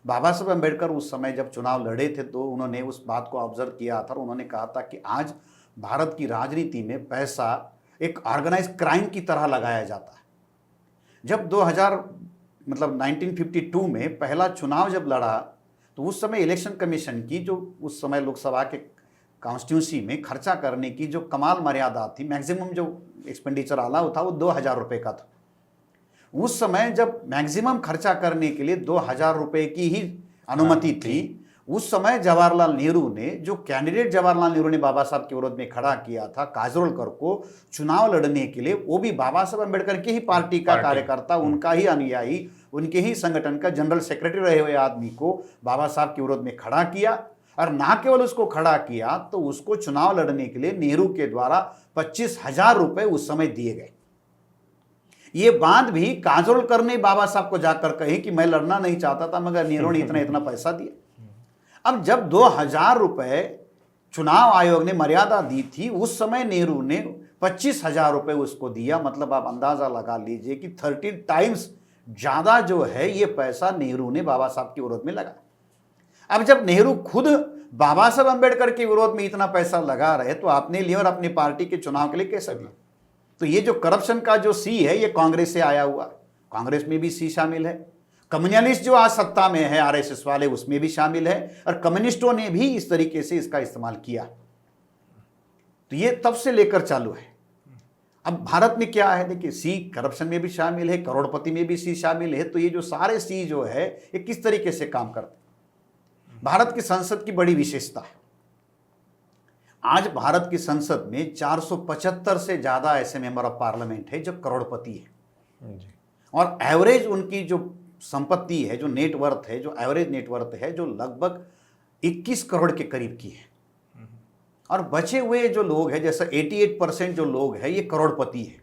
बाबा साहब अम्बेडकर उस समय जब चुनाव लड़े थे तो उन्होंने उस बात को ऑब्जर्व किया था, और उन्होंने कहा था कि आज भारत की राजनीति में पैसा एक ऑर्गेनाइज क्राइम की तरह लगाया जाता है। जब 1952 में पहला चुनाव जब लड़ा, तो उस समय इलेक्शन कमीशन की जो उस समय लोकसभा के कॉन्स्टिट्यूंसी में खर्चा करने की जो कमाल मर्यादा थी, मैक्सिमम जो एक्सपेंडिचर अलाउ था, वो 2000 रुपये का था। उस समय जब मैक्सिमम खर्चा करने के लिए 2000 रुपये की ही अनुमति थी, उस समय जवाहरलाल नेहरू ने, जो कैंडिडेट जवाहरलाल नेहरू ने बाबा साहब के विरोध में खड़ा किया था काजोलकर को चुनाव लड़ने के लिए, वो भी बाबा साहब अम्बेडकर की ही पार्टी का कार्यकर्ता, उनका ही अनुयायी, उनके ही संगठन का जनरल सेक्रेटरी रहे हुए आदमी को बाबा साहब के विरोध में खड़ा किया। और ना केवल उसको खड़ा किया, तो उसको चुनाव लड़ने के लिए नेहरू के द्वारा 25,000 रुपये उस समय दिए गए। ये बात भी काजोलकर ने बाबा साहब को जाकर कही कि मैं लड़ना नहीं चाहता था, मगर नेहरू ने इतना इतना पैसा दिया। अब जब 2000 रुपये चुनाव आयोग ने मर्यादा दी थी, उस समय नेहरू ने 25,000 रुपये उसको दिया। मतलब आप अंदाजा लगा लीजिए कि 13 टाइम्स ज्यादा जो है ये पैसा नेहरू ने बाबा साहब के विरोध में लगा। अब जब नेहरू खुद बाबा साहब अम्बेडकर के विरोध में इतना पैसा लगा रहे, तो आपने लिए और अपनी पार्टी के चुनाव के लिए कैसे दिया? तो ये जो करप्शन का जो सी है, ये कांग्रेस से आया हुआ। कांग्रेस में भी सी शामिल है, कम्युनलिस्ट जो आज सत्ता में है आरएसएस वाले, उसमें भी शामिल है, और कम्युनिस्टों ने भी इस तरीके से इसका इस्तेमाल किया। तो ये तब से लेकर चालू है। अब भारत में क्या है, देखिए, सी करप्शन में भी शामिल है, करोड़पति में भी सी शामिल है। तो ये जो सारे सी जो है, ये किस तरीके से काम करते हैं? भारत की संसद की बड़ी विशेषता है, आज भारत की संसद में 475 से ज्यादा ऐसे मेंबर ऑफ पार्लियामेंट है जो करोड़पति है, और एवरेज उनकी जो संपत्ति है, जो नेटवर्थ है, जो एवरेज नेटवर्थ है, जो लगभग 21 करोड़ के करीब की है। और बचे हुए जो लोग हैं, जैसे 88% जो लोग हैं, ये करोड़पति है।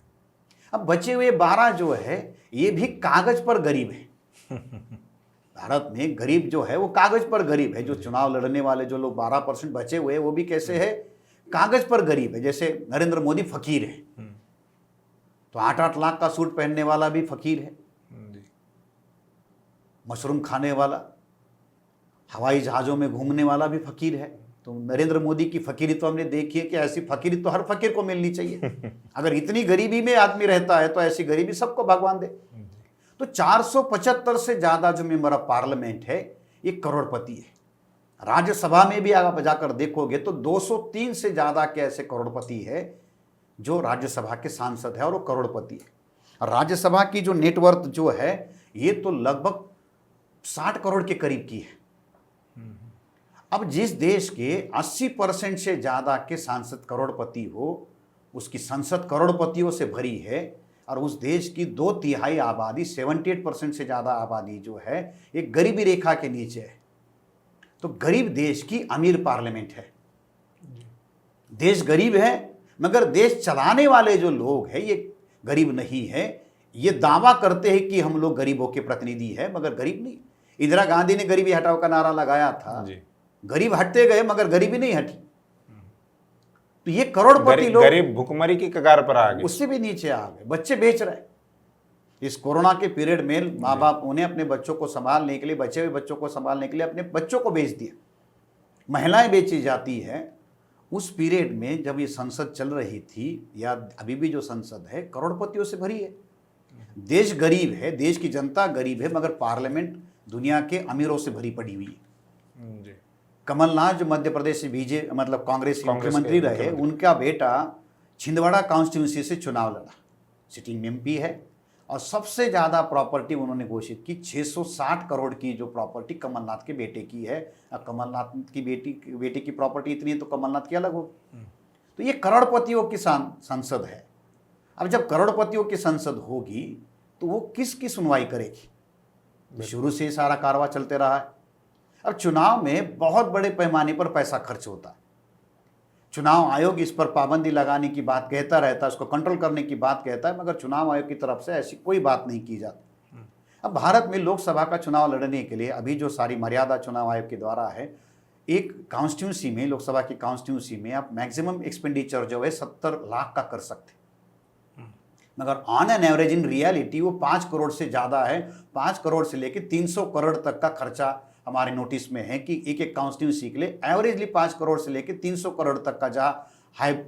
अब बचे हुए 12 जो है, ये भी कागज पर गरीब है। भारत में गरीब जो है वो कागज पर गरीब है। जो चुनाव लड़ने वाले जो लोग 12% बचे हुए हैं, वो भी कैसे है? कागज पर गरीब है। जैसे नरेंद्र मोदी फकीर है, तो 8-8 लाख का सूट पहनने वाला भी फकीर है, मशरूम खाने वाला, हवाई जहाजों में घूमने वाला भी फकीर है। तो नरेंद्र मोदी की फकीरी तो हमने देखी है कि ऐसी फकीरी तो हर फकीर को मिलनी चाहिए। अगर इतनी गरीबी में आदमी रहता है तो ऐसी गरीबी सबको भगवान दे। तो 475 से ज्यादा जो मेंबर ऑफ पार्लियामेंट है, ये करोड़पति है। राज्यसभा में भी आप जाकर देखोगे तो 203 से ज्यादा के ऐसे करोड़पति है जो राज्यसभा के सांसद है, और वो करोड़पति है। राज्यसभा की जो नेटवर्थ जो है, ये तो लगभग 60 करोड़ के करीब की है। अब जिस देश के 80% से ज्यादा के सांसद करोड़पति हो, उसकी संसद करोड़पतियों से भरी है, और उस देश की 2/3 आबादी 78% से ज्यादा आबादी जो है, एक गरीबी रेखा के नीचे है। तो गरीब देश की अमीर पार्लियामेंट है। देश गरीब है, मगर देश चलाने वाले जो लोग हैं ये गरीब नहीं है। ये दावा करते हैं कि हम लोग गरीबों के प्रतिनिधि हैं, मगर गरीब नहीं। इंदिरा गांधी ने गरीबी हटाओ का नारा लगाया था, गरीब हटते गए मगर गरीबी नहीं हटी। तो ये करोड़पति लोग गरीब भुखमरी की कगार पर आ गए, उससे भी नीचे आ गए। बच्चे बेच रहे। इस कोरोना के पीरियड में माँ बाप उन्हें अपने बच्चों को संभालने के लिए, बचे हुए बच्चों को संभालने के लिए अपने बच्चों को बेच दिया। महिलाएं बेची जाती है। उस पीरियड में जब ये संसद चल रही थी, या अभी भी जो संसद है, करोड़पतियों से भरी है। देश गरीब है, देश की जनता गरीब है, मगर पार्लियामेंट दुनिया के अमीरों से भरी पड़ी हुई है। कमलनाथ जो मध्य प्रदेश से बीजेपी मतलब कांग्रेस के मुख्यमंत्री रहे, उनका बेटा छिंदवाड़ा कॉन्स्टिट्यूंसी से चुनाव लड़ा, सिटिंग एमपी है, और सबसे ज़्यादा प्रॉपर्टी उन्होंने घोषित की। 660 करोड़ की जो प्रॉपर्टी कमलनाथ के बेटे की है। अब कमलनाथ की बेटी की प्रॉपर्टी इतनी है तो कमलनाथ की अलग होगी। तो ये करोड़पतियों की संसद है। अब जब करोड़पतियों की संसद होगी तो वो किसकी सुनवाई करेगी? शुरू से सारा कारवा चलते रहा है। अब चुनाव में बहुत बड़े पैमाने पर पैसा खर्च होता है। चुनाव आयोग इस पर पाबंदी लगाने की बात कहता रहता है, उसको कंट्रोल करने की बात कहता है, मगर चुनाव आयोग की तरफ से ऐसी कोई बात नहीं की जाती। अब भारत में लोकसभा का चुनाव लड़ने के लिए अभी जो सारी मर्यादा चुनाव आयोग के द्वारा है, एक कॉन्स्टिट्यूंसी में, लोकसभा की कॉन्स्टिट्यूंसी में आप मैक्सिमम एक्सपेंडिचर जो है 70 लाख का कर सकते, मगर on an average in reality वो 5 करोड़ से ज़्यादा है। 5 करोड़ से लेकर 300 करोड़ तक का खर्चा हमारे नोटिस में है कि एक एक कॉन्स्टिट्यूंसी के लिए एवरेजली 5 करोड़ से लेकर 300 करोड़ तक का जहाँ हाई,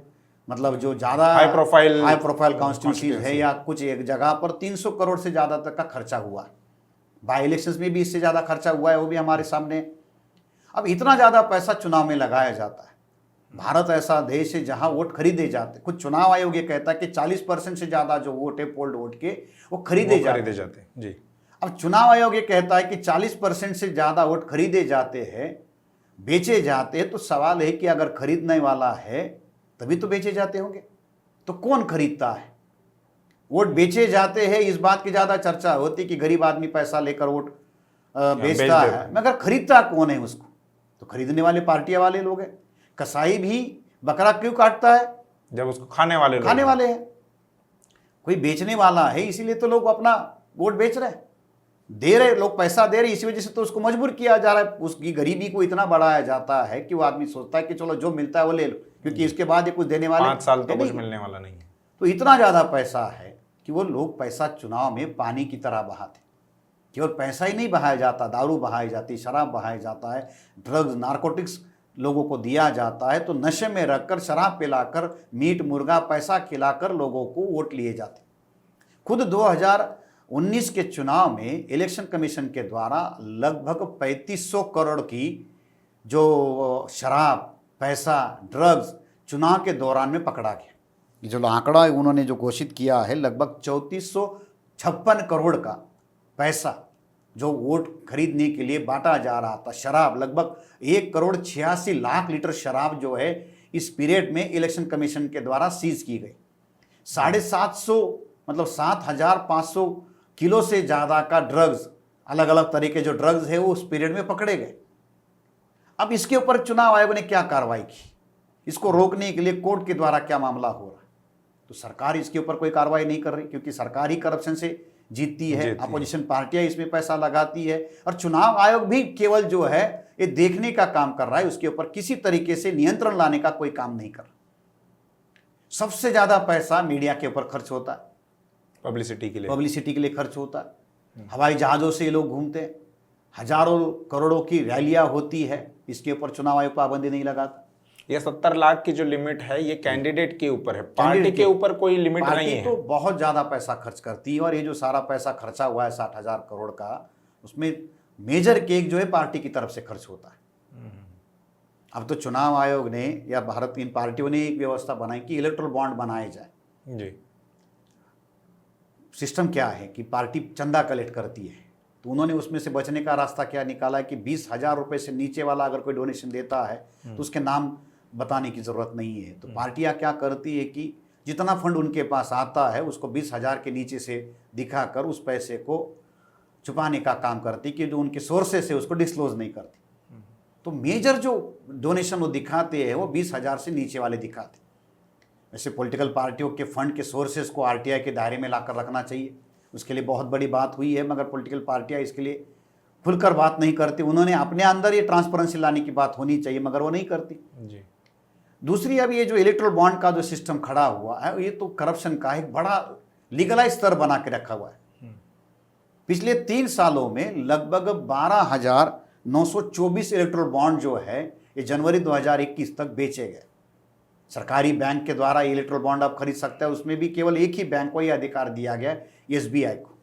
मतलब जो ज़्यादा हाई प्रोफाइल कॉन्स्टिट्यूंसी है या कुछ एक जगह पर 300 करोड़ से ज़्यादा तक का खर्चा हुआ। बाई इलेक्शंस में भी इससे ज़्यादा खर्चा हुआ है, वो भी हमारे सामने। अब इतना ज़्यादा पैसा चुनाव में लगाया जाता है। भारत ऐसा देश है जहां वोट खरीदे जाते, कुछ चुनाव आयोग ये कहता है कि 40% से ज़्यादा जो वोट है पोल्ड वोट के वो खरीदे जाते जी। अब चुनाव आयोग ये कहता है कि 40% से ज़्यादा वोट खरीदे जाते हैं, बेचे जाते हैं। तो सवाल है कि अगर खरीदने वाला है तभी तो बेचे जाते होंगे, तो कौन खरीदता है? वोट बेचे जाते हैं इस बात की ज़्यादा चर्चा होती कि गरीब आदमी पैसा लेकर वोट बेचता है, मगर खरीदता कौन है उसको? तो खरीदने वाले पार्टियां वाले लोग हैं। कसाई भी बकरा क्यों काटता है? जब उसको खाने वाले हैं। कोई बेचने वाला है, इसीलिए तो लोग अपना वोट बेच रहे हैं, दे रहे, लोग पैसा दे रहे, इसी वजह से तो उसको मजबूर किया जा रहा है। उसकी गरीबी को इतना बढ़ाया जाता है कि वो आदमी सोचता है कि चलो जो मिलता है वो ले लो, क्योंकि इसके बाद ये कुछ देने वाले 5 साल तो कुछ मिलने वाला नहीं है। तो इतना ज़्यादा पैसा है कि वो लोग पैसा चुनाव में पानी की तरह बहाते। केवल पैसा ही नहीं बहाया जाता, दारू बहाई जाती, शराब बहाया जाता है, ड्रग्स, नारकोटिक्स लोगों को दिया जाता है। तो नशे में रखकर, शराब पिलाकर, मीट मुर्गा पैसा खिलाकर लोगों को वोट लिए जाते। खुद 2019 के चुनाव में इलेक्शन कमीशन के द्वारा लगभग 3500 करोड़ की जो शराब, पैसा, ड्रग्स चुनाव के दौरान में पकड़ा गया। जो आंकड़ा उन्होंने जो घोषित किया है, लगभग 3456 करोड़ का पैसा जो वोट खरीदने के लिए बांटा जा रहा था। शराब लगभग 1,86,00,000 लीटर शराब जो है इस पीरियड में इलेक्शन कमीशन के द्वारा सीज की गई। 750 मतलब 7,500 किलो से ज़्यादा का ड्रग्स, अलग अलग तरीके जो ड्रग्स है वो उस पीरियड में पकड़े गए। अब इसके ऊपर चुनाव आयोग ने क्या कार्रवाई की? इसको रोकने के लिए कोर्ट के द्वारा क्या मामला हो रहा है? तो सरकार इसके ऊपर कोई कार्रवाई नहीं कर रही, क्योंकि सरकार ही करप्शन से जीतती है, अपोजिशन पार्टियां इसमें पैसा लगाती है, और चुनाव आयोग भी केवल जो है ये देखने का काम कर रहा है, उसके ऊपर किसी तरीके से नियंत्रण लाने का कोई काम नहीं कर रहा। सबसे ज्यादा पैसा मीडिया के ऊपर खर्च होता है, पब्लिसिटी के लिए खर्च होता है। हवाई जहाजों से ये लोग घूमते हैं, हजारों करोड़ों की रैलियां होती है, इसके ऊपर चुनाव आयोग पाबंदी नहीं लगाता। ये 70 लाख की जो लिमिट है ये कैंडिडेट के ऊपर है, पार्टी के ऊपर कोई लिमिट नहीं है। तो बहुत ज्यादा पैसा खर्च करती है, और ये जो सारा पैसा खर्चा हुआ है 60,000 करोड़ का, उसमें मेजर केक जो है पार्टी की तरफ से खर्च होता है। अब तो चुनाव आयोग ने या भारत की इन पार्टियों ने एक व्यवस्था बनाई कि इलेक्ट्रल बॉन्ड बनाए जाए जी। सिस्टम क्या है कि पार्टी चंदा कलेक्ट करती है, तो उन्होंने उसमें से बचने का रास्ता क्या निकाला है कि 20,000 रुपये से नीचे वाला अगर कोई डोनेशन देता है तो उसके नाम बताने की ज़रूरत नहीं है। तो पार्टियां क्या करती है कि जितना फंड उनके पास आता है उसको 20,000 के नीचे से दिखाकर उस पैसे को छुपाने का काम करती, कि जो उनके सोर्सेस है उसको डिस्क्लोज नहीं करती। तो मेजर जो डोनेशन वो दिखाते हैं वो 20,000 से नीचे वाले दिखाते। वैसे पॉलिटिकल पार्टियों के फंड के सोर्सेस को आरटीआई के दायरे में लाकर रखना चाहिए, उसके लिए बहुत बड़ी बात हुई है, मगर पॉलिटिकल पार्टियां इसके लिए खुलकर बात नहीं करती। उन्होंने अपने अंदर ये ट्रांसपेरेंसी लाने की बात होनी चाहिए, मगर वो नहीं करती जी। दूसरी, अब ये जो इलेक्ट्रल बॉन्ड का जो सिस्टम खड़ा हुआ है, ये तो करप्शन का एक बड़ा लीगलाइज स्तर बना के रखा हुआ है। पिछले 3 सालों में लगभग 12,924 इलेक्ट्रल बॉन्ड जो है ये जनवरी 2021 तक बेचे गए। सरकारी बैंक के द्वारा इलेक्ट्रल बॉन्ड आप खरीद सकते हैं, उसमें भी केवल एक ही बैंक को ये अधिकार दिया गया, एसबीआई को।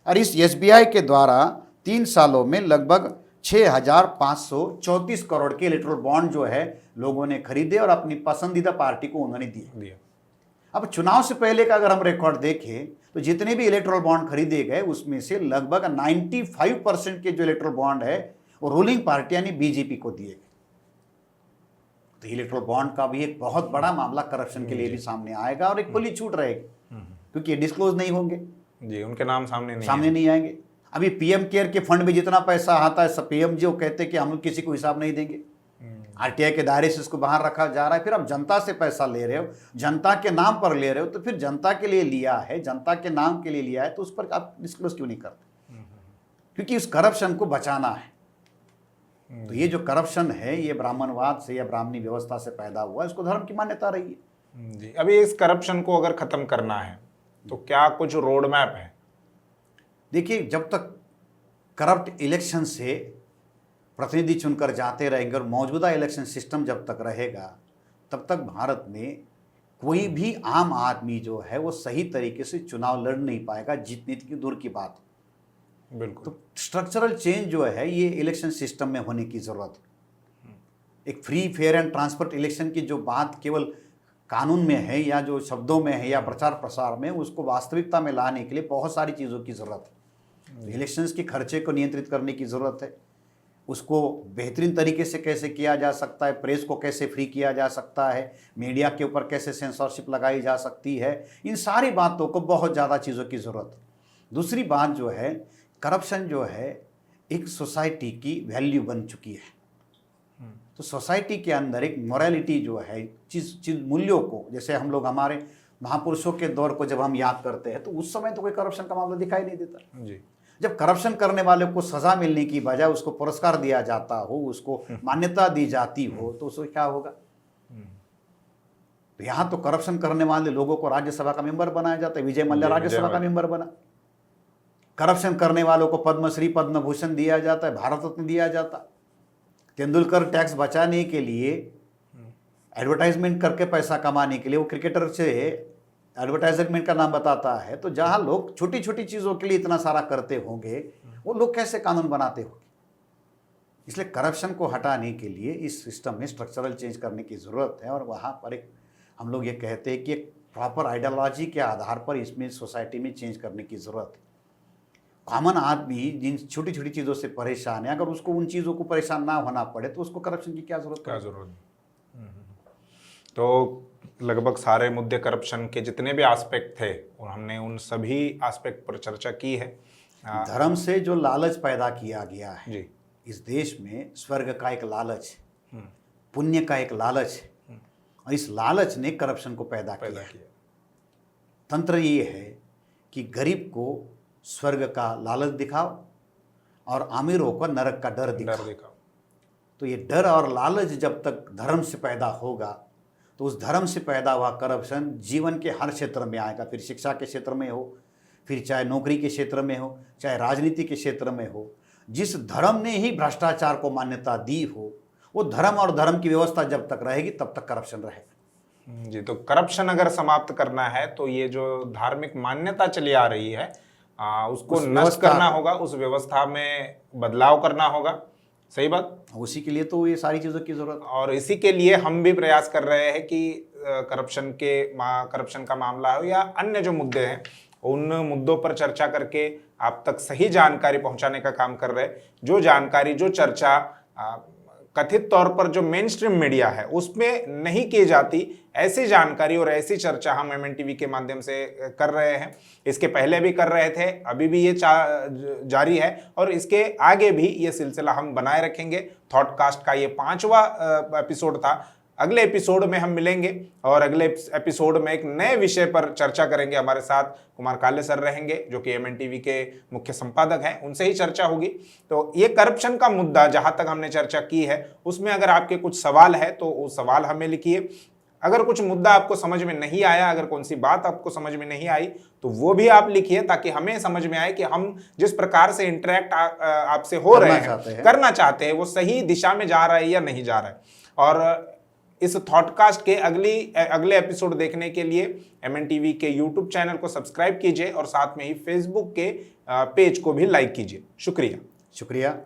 और इस एसबीआई के द्वारा 3 सालों में लगभग 6,534 करोड़ के इलेक्ट्रल बॉन्ड जो है लोगों ने खरीदे और अपनी पसंदीदा पार्टी को उन्होंने दिए। अब चुनाव से पहले का अगर हम रिकॉर्ड देखें तो जितने भी इलेक्ट्रल बॉन्ड खरीदे गए उसमें से लगभग 95% के जो इलेक्ट्रल बॉन्ड है वो रूलिंग पार्टी यानी बीजेपी को दिए गए। तो इलेक्ट्रल बॉन्ड का भी एक बहुत बड़ा मामला करप्शन के लिए भी सामने आएगा और एक खुली छूट रहेगी, क्योंकि ये डिस्क्लोज नहीं होंगे जी, उनके नाम सामने नहीं आएंगे। अभी पीएम केयर के फंड में जितना पैसा आता है सब पीएम जी वो कहते हैं कि हम किसी को हिसाब नहीं देंगे, आरटीआई के दायरे से इसको बाहर रखा जा रहा है। फिर आप जनता से पैसा ले रहे हो, जनता के नाम पर ले रहे हो, तो फिर जनता के लिए लिया है, जनता के नाम के लिए लिया है, तो उस पर आप डिस्क्लोज क्यों नहीं करते? क्योंकि उस करप्शन को बचाना है। तो ये जो करप्शन है ये ब्राह्मणवाद से या ब्राह्मणी व्यवस्था से पैदा हुआ है, इसको धर्म की मान्यता रही है। जी, अभी इस करप्शन को अगर खत्म करना है तो क्या कुछ रोड मैप है? देखिए, जब तक करप्ट इलेक्शन से प्रतिनिधि चुनकर जाते रहेंगे और मौजूदा इलेक्शन सिस्टम जब तक रहेगा, तब तक भारत में कोई भी आम आदमी जो है वो सही तरीके से चुनाव लड़ नहीं पाएगा। जीतने की दूर की बात। बिल्कुल। तो स्ट्रक्चरल चेंज जो है ये इलेक्शन सिस्टम में होने की ज़रूरत है। एक free fair and transparent election की जो बात केवल कानून में है या जो शब्दों में है या प्रचार प्रसार में, उसको वास्तविकता में लाने के लिए बहुत सारी चीज़ों की ज़रूरत है। इलेक्शंस के खर्चे को नियंत्रित करने की ज़रूरत है, उसको बेहतरीन तरीके से कैसे किया जा सकता है, प्रेस को कैसे फ्री किया जा सकता है, मीडिया के ऊपर कैसे सेंसरशिप लगाई जा सकती है, इन सारी बातों को बहुत ज़्यादा चीज़ों की ज़रूरत है। दूसरी बात जो है, करप्शन जो है एक सोसाइटी की वैल्यू बन चुकी है। तो सोसाइटी के अंदर एक मोरालिटी जो है, चीज़ मूल्यों को, जैसे हम लोग हमारे महापुरुषों के दौर को जब हम याद करते हैं तो उस समय तो कोई करप्शन का मामला दिखाई नहीं देता। जी। जब करप्शन करने वाले को सजा मिलने की बजाय उसको पुरस्कार दिया जाता हो, उसको मान्यता दी जाती हो, तो उसको क्या होगा? तो यहाँ तो करप्शन करने वाले लोगों को राज्यसभा का मेंबर बनाया जाता है। विजय मल्ल्या राज्यसभा का मेंबर बना। करप्शन करने वालों को पद्मश्री पद्म भूषण दिया जाता है, भारत रत्न दिया जाता। तेंदुलकर टैक्स बचाने के लिए, एडवर्टाइजमेंट करके पैसा कमाने के लिए, वो क्रिकेटर से एडवर्टाइजमेंट का नाम बताता है। तो जहाँ लोग छोटी छोटी चीज़ों के लिए इतना सारा करते होंगे, वो लोग कैसे कानून बनाते होंगे? इसलिए करप्शन को हटाने के लिए इस सिस्टम में स्ट्रक्चरल चेंज करने की ज़रूरत है। और वहाँ पर एक हम लोग ये कहते हैं कि एक प्रॉपर आइडियोलॉजी के आधार पर इसमें सोसाइटी में चेंज करने की ज़रूरत है। कॉमन आदमी जिन छोटी छोटी चीज़ों से परेशान है, अगर उसको उन चीज़ों को परेशान ना होना पड़े तो उसको करप्शन की क्या ज़रूरत है? तो लगभग सारे मुद्दे करप्शन के जितने भी एस्पेक्ट थे और हमने उन सभी एस्पेक्ट पर चर्चा की है। धर्म से जो लालच पैदा किया गया है जी। इस देश में, स्वर्ग का एक लालच है, पुण्य का एक लालच है, और इस लालच ने करप्शन को पैदा किया। तंत्र ये है कि गरीब को स्वर्ग का लालच दिखाओ और अमीरों को नरक का डर दिखाओ। तो ये डर और लालच जब तक धर्म से पैदा होगा तो उस धर्म से पैदा हुआ करप्शन जीवन के हर क्षेत्र में आएगा। फिर शिक्षा के क्षेत्र में हो, फिर चाहे नौकरी के क्षेत्र में हो, चाहे राजनीति के क्षेत्र में हो। जिस धर्म ने ही भ्रष्टाचार को मान्यता दी हो, वो धर्म और धर्म की व्यवस्था जब तक रहेगी तब तक करप्शन रहेगा। जी, तो करप्शन अगर समाप्त करना है तो ये जो धार्मिक मान्यता चली आ रही है उसको नष्ट करना होगा, उस व्यवस्था में बदलाव करना होगा। सही बात। उसी के लिए तो ये सारी चीज़ों की जरूरत है। और इसी के लिए हम भी प्रयास कर रहे हैं कि करप्शन का मामला हो या अन्य जो मुद्दे हैं, उन मुद्दों पर चर्चा करके आप तक सही जानकारी पहुंचाने का काम कर रहे हैं। जो जानकारी, जो चर्चा कथित तौर पर जो मेन स्ट्रीम मीडिया है उसमें नहीं की जाती, ऐसी जानकारी और ऐसी चर्चा हम MNTV के माध्यम से कर रहे हैं। इसके पहले भी कर रहे थे, अभी भी ये जारी है और इसके आगे भी ये सिलसिला हम बनाए रखेंगे। थॉटकास्ट का ये 5वां एपिसोड था। अगले एपिसोड में हम मिलेंगे और अगले एपिसोड में एक नए विषय पर चर्चा करेंगे। हमारे साथ कुमार काले सर रहेंगे जो कि MNTV के मुख्य संपादक हैं, उनसे ही चर्चा होगी। तो ये करप्शन का मुद्दा जहां तक हमने चर्चा की है उसमें अगर आपके कुछ सवाल है तो वो सवाल हमें लिखिए। अगर कुछ मुद्दा आपको समझ में नहीं आया, अगर कौन सी बात आपको समझ में नहीं आई तो वो भी आप लिखिए, ताकि हमें समझ में आए कि हम जिस प्रकार से इंटरेक्ट आपसे हो रहे हैं, करना चाहते हैं, वो सही दिशा में जा रहा है या नहीं जा रहा है। और इस थॉटकास्ट के अगले एपिसोड देखने के लिए MNTV के YouTube चैनल को सब्सक्राइब कीजिए और साथ में ही Facebook के पेज को भी लाइक कीजिए। शुक्रिया।